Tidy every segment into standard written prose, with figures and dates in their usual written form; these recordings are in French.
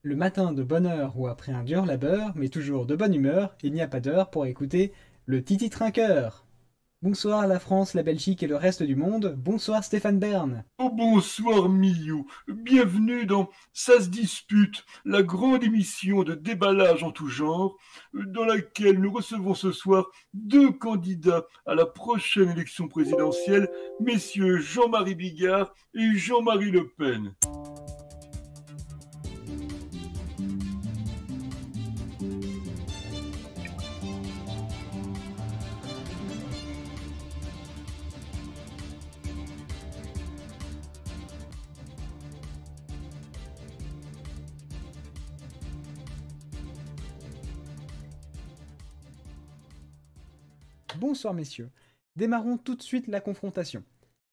Le matin de bonne heure ou après un dur labeur, mais toujours de bonne humeur, il n'y a pas d'heure pour écouter le Titi Trinqueur. Bonsoir la France, la Belgique et le reste du monde. Bonsoir Stéphane Bern. Oh, bonsoir Millot, bienvenue dans Ça se dispute, la grande émission de déballage en tout genre, dans laquelle nous recevons ce soir deux candidats à la prochaine élection présidentielle, messieurs Jean-Marie Bigard et Jean-Marie Le Pen. Bonsoir messieurs. Démarrons tout de suite la confrontation.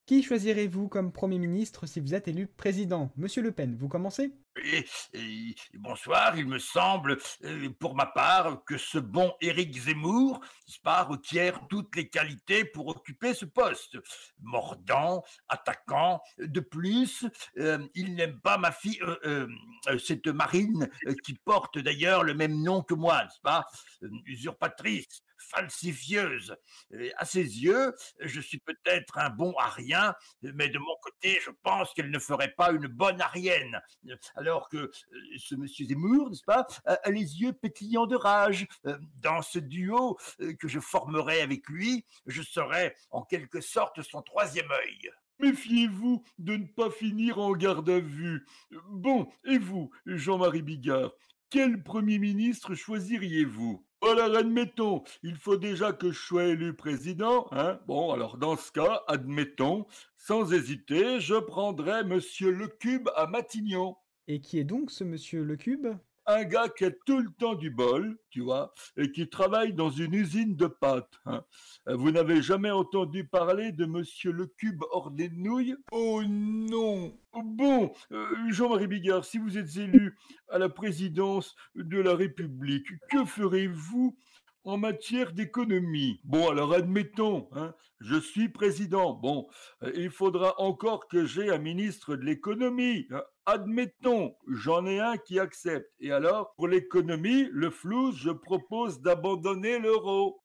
Qui choisirez-vous comme Premier ministre si vous êtes élu président? Monsieur Le Pen, vous commencez? Bonsoir, il me semble, pour ma part, que ce bon Éric Zemmour, n'est-ce pas, requiert toutes les qualités pour occuper ce poste. Mordant, attaquant, de plus, il n'aime pas ma fille, cette Marine, qui porte d'ailleurs le même nom que moi, n'est-ce pas, usurpatrice, falsifieuse. À ses yeux, je suis peut-être un bon arien, mais de mon côté, je pense qu'elle ne ferait pas une bonne arienne. Alors que ce monsieur Zemmour, n'est-ce pas, a les yeux pétillants de rage. Dans ce duo que je formerai avec lui, je serai en quelque sorte son troisième œil. Méfiez-vous de ne pas finir en garde à vue. Bon, et vous, Jean-Marie Bigard, quel Premier ministre choisiriez-vous? Alors admettons, il faut déjà que je sois élu président, hein? Bon, alors dans ce cas, admettons, sans hésiter, je prendrai Monsieur Lecube à Matignon. Et qui est donc ce monsieur Le Cube? Un gars qui a tout le temps du bol, tu vois, et qui travaille dans une usine de pâtes, hein. Vous n'avez jamais entendu parler de Monsieur Lecube hors des nouilles? Oh non! Bon, Jean-Marie Bigard, si vous êtes élu à la présidence de la République, que ferez-vous en matière d'économie? Bon, alors admettons, hein, je suis président. Bon, il faudra encore que j'ai un ministre de l'économie, hein. Admettons, j'en ai un qui accepte. Et alors, pour l'économie, le flou, je propose d'abandonner l'euro.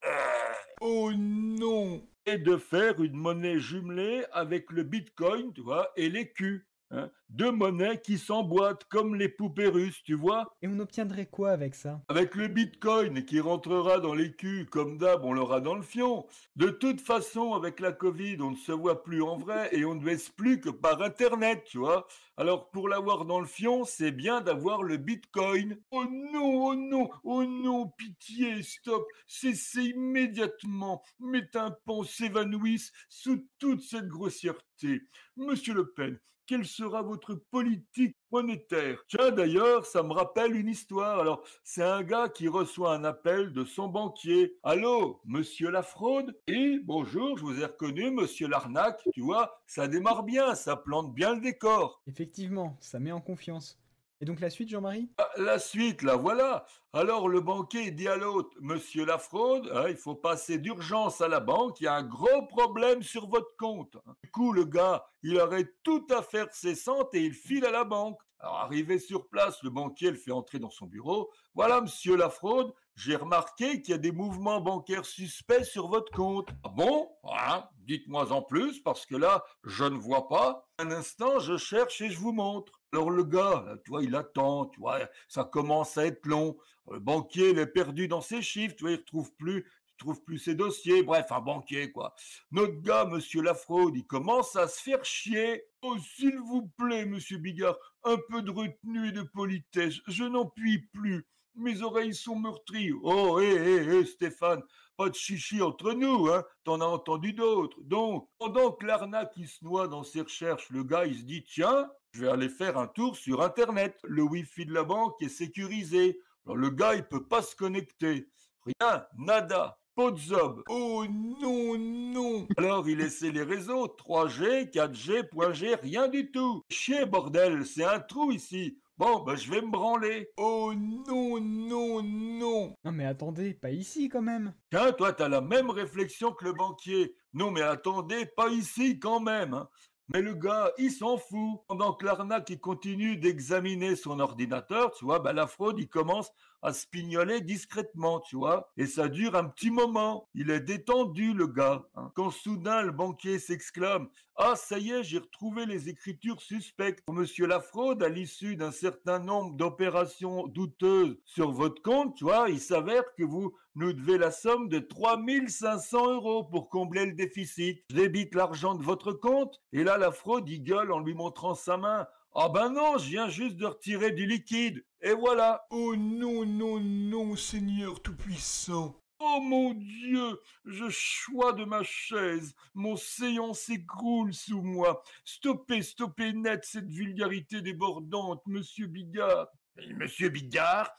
Oh non! Et de faire une monnaie jumelée avec le bitcoin, tu vois, et l'écu, hein. Deux monnaies qui s'emboîtent comme les poupées russes, tu vois. Et on obtiendrait quoi avec ça? Avec le bitcoin qui rentrera dans l'écu, comme d'hab, on l'aura dans le fion. De toute façon, avec la Covid, on ne se voit plus en vrai et on ne baisse plus que par Internet, tu vois. Alors, pour l'avoir dans le fion, c'est bien d'avoir le bitcoin. Oh non, oh non, oh non, pitié, stop, cessez immédiatement. Mes tympans s'évanouissent sous toute cette grossièreté. Monsieur Le Pen, quelle sera votre politique monétaire? Tiens, d'ailleurs, ça me rappelle une histoire. Alors, c'est un gars qui reçoit un appel de son banquier. Allô, monsieur la fraude? Et bonjour, je vous ai reconnu, monsieur l'arnaque. Tu vois, ça démarre bien, ça plante bien le décor. Effectivement, ça met en confiance. Et donc la suite, Jean-Marie? Ah, la suite, la voilà. Alors le banquier dit à l'autre, monsieur la fraude, hein, il faut passer d'urgence à la banque, il y a un gros problème sur votre compte. Du coup, le gars, il arrête tout à faire cessante et il file à la banque. Alors arrivé sur place, le banquier le fait entrer dans son bureau. Voilà, monsieur la fraude, j'ai remarqué qu'il y a des mouvements bancaires suspects sur votre compte. Ah bon? Hein, dites-moi en plus, parce que là, je ne vois pas. Un instant, je cherche et je vous montre. Alors le gars, là, tu vois, il attend, tu vois, ça commence à être long. Le banquier, il est perdu dans ses chiffres, tu vois, il trouve plus ses dossiers. Bref, un banquier, quoi. Notre gars, monsieur Lafraude, il commence à se faire chier. Oh, s'il vous plaît, monsieur Bigard, un peu de retenue et de politesse. Je n'en puis plus. Mes oreilles sont meurtries. Oh, hé, Stéphane, pas de chichi entre nous, hein. T'en as entendu d'autres. Donc, pendant que l'arnaque, il se noie dans ses recherches, le gars, il se dit, tiens, je vais aller faire un tour sur Internet. Le Wi-Fi de la banque est sécurisé. Alors, le gars, il peut pas se connecter. Rien, nada. Pas de zob. Oh non, non. Alors il essaie les réseaux, 3G, 4G, point G, rien du tout. Chier, bordel, c'est un trou ici. Bon, ben je vais me branler. Oh non, non, non. Non mais attendez, pas ici quand même. Tiens, toi, t'as la même réflexion que le banquier. Non, mais attendez, pas ici quand même, hein. Mais le gars, il s'en fout. Pendant que l'arnaque, il continue d'examiner son ordinateur, tu vois, la fraude, il commence à se pignoler discrètement, tu vois. Et ça dure un petit moment. Il est détendu, le gars. Hein. Quand soudain, le banquier s'exclame: ah, ça y est, j'ai retrouvé les écritures suspectes. Pour monsieur la fraude, à l'issue d'un certain nombre d'opérations douteuses sur votre compte, tu vois, il s'avère que vous nous devez la somme de 3500 € pour combler le déficit. Je débite l'argent de votre compte, et là, la fraude, il gueule en lui montrant sa main. Ah ben non, je viens juste de retirer du liquide. Et voilà. Oh non, non, non, Seigneur Tout-Puissant. Oh mon Dieu, je chois de ma chaise, mon séant s'écroule sous moi. Stoppez, stoppez net cette vulgarité débordante, monsieur Bigard. Monsieur Bigard,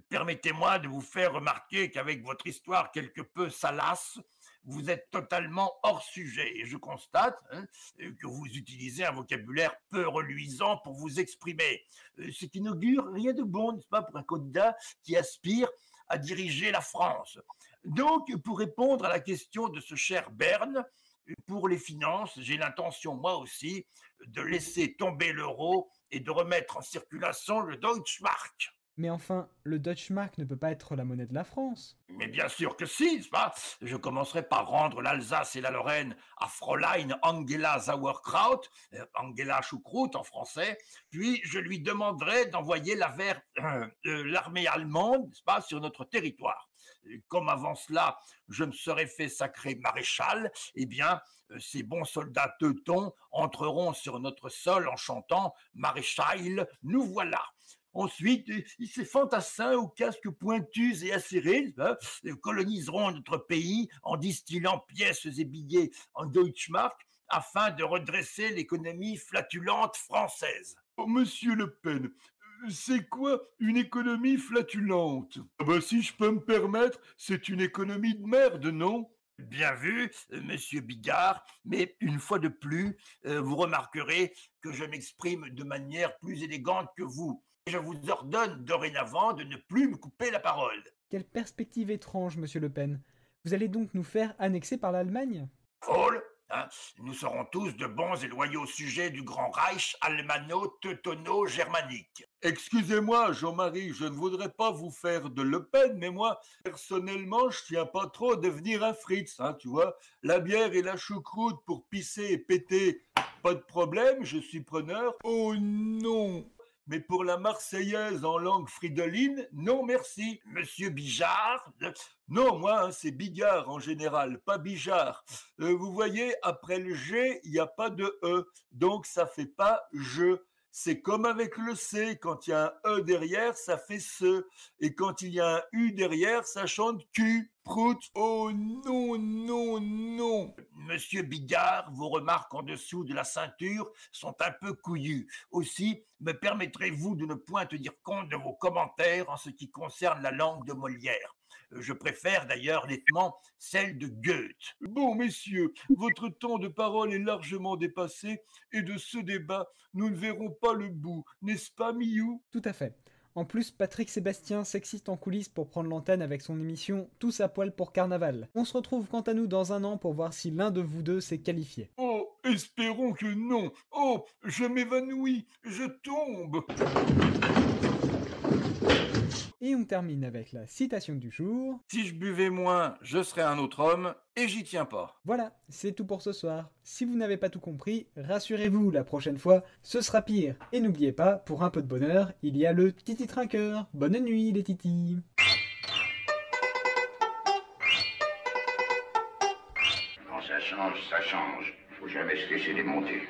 permettez-moi de vous faire remarquer qu'avec votre histoire quelque peu salace, vous êtes totalement hors sujet. Et je constate que vous utilisez un vocabulaire peu reluisant pour vous exprimer. Ce qui n'augure rien de bon, n'est-ce pas, pour un candidat qui aspire à diriger la France. Donc, pour répondre à la question de ce cher Berne, pour les finances, j'ai l'intention, moi aussi, de laisser tomber l'euro et de remettre en circulation le Deutschmark. Mais enfin, le Deutschmark ne peut pas être la monnaie de la France. Mais bien sûr que si, n'est-ce pas? Je commencerai par rendre l'Alsace et la Lorraine à Fräulein Angela Sauerkraut, Angela Choucroute en français, puis je lui demanderai d'envoyer l'armée allemande, n'est-ce pas, sur notre territoire. Comme avant cela, je me serais fait sacrer maréchal, eh bien, ces bons soldats teutons entreront sur notre sol en chantant « Maréchal, nous voilà ». Ensuite, ces fantassins aux casques pointus et acérés coloniseront notre pays en distillant pièces et billets en Deutschmark afin de redresser l'économie flatulente française. Oh, monsieur Le Pen, c'est quoi une économie flatulente? Si je peux me permettre, c'est une économie de merde, non? Bien vu, monsieur Bigard, mais une fois de plus, vous remarquerez que je m'exprime de manière plus élégante que vous. Je vous ordonne dorénavant de ne plus me couper la parole. Quelle perspective étrange, monsieur Le Pen. Vous allez donc nous faire annexer par l'Allemagne? Folle, hein, nous serons tous de bons et loyaux sujets du grand Reich allemano-teutono-germanique. Excusez-moi, Jean-Marie, je ne voudrais pas vous faire de Le Pen, mais moi, personnellement, je tiens pas trop à devenir un Fritz, tu vois. La bière et la choucroute pour pisser et péter, pas de problème, je suis preneur. Oh non. Mais pour la Marseillaise en langue fridoline, non merci. Monsieur Bijard? Non, moi, c'est Bigard en général, pas Bijard. Vous voyez, après le G, il n'y a pas de E, donc ça fait pas je. C'est comme avec le C, quand il y a un E derrière, ça fait se. Et quand il y a un U derrière, ça chante Q, prout. Oh non, non, non. Monsieur Bigard, vos remarques en dessous de la ceinture sont un peu couillues. Aussi, me permettrez-vous de ne point tenir compte de vos commentaires en ce qui concerne la langue de Molière? Je préfère d'ailleurs nettement celle de Goethe. Bon, messieurs, votre temps de parole est largement dépassé et de ce débat, nous ne verrons pas le bout, n'est-ce pas, Miou? Tout à fait. En plus, Patrick Sébastien s'excite en coulisses pour prendre l'antenne avec son émission Tous à poil pour Carnaval. On se retrouve quant à nous dans un an pour voir si l'un de vous deux s'est qualifié. Oh, espérons que non. Oh, je m'évanouis, je tombe. Et on termine avec la citation du jour. Si je buvais moins, je serais un autre homme, et j'y tiens pas. Voilà, c'est tout pour ce soir. Si vous n'avez pas tout compris, rassurez-vous, la prochaine fois, ce sera pire. Et n'oubliez pas, pour un peu de bonheur, il y a le Titi Trinqueur. Bonne nuit les titis. Quand ça change, ça change. Faut jamais se laisser démonter.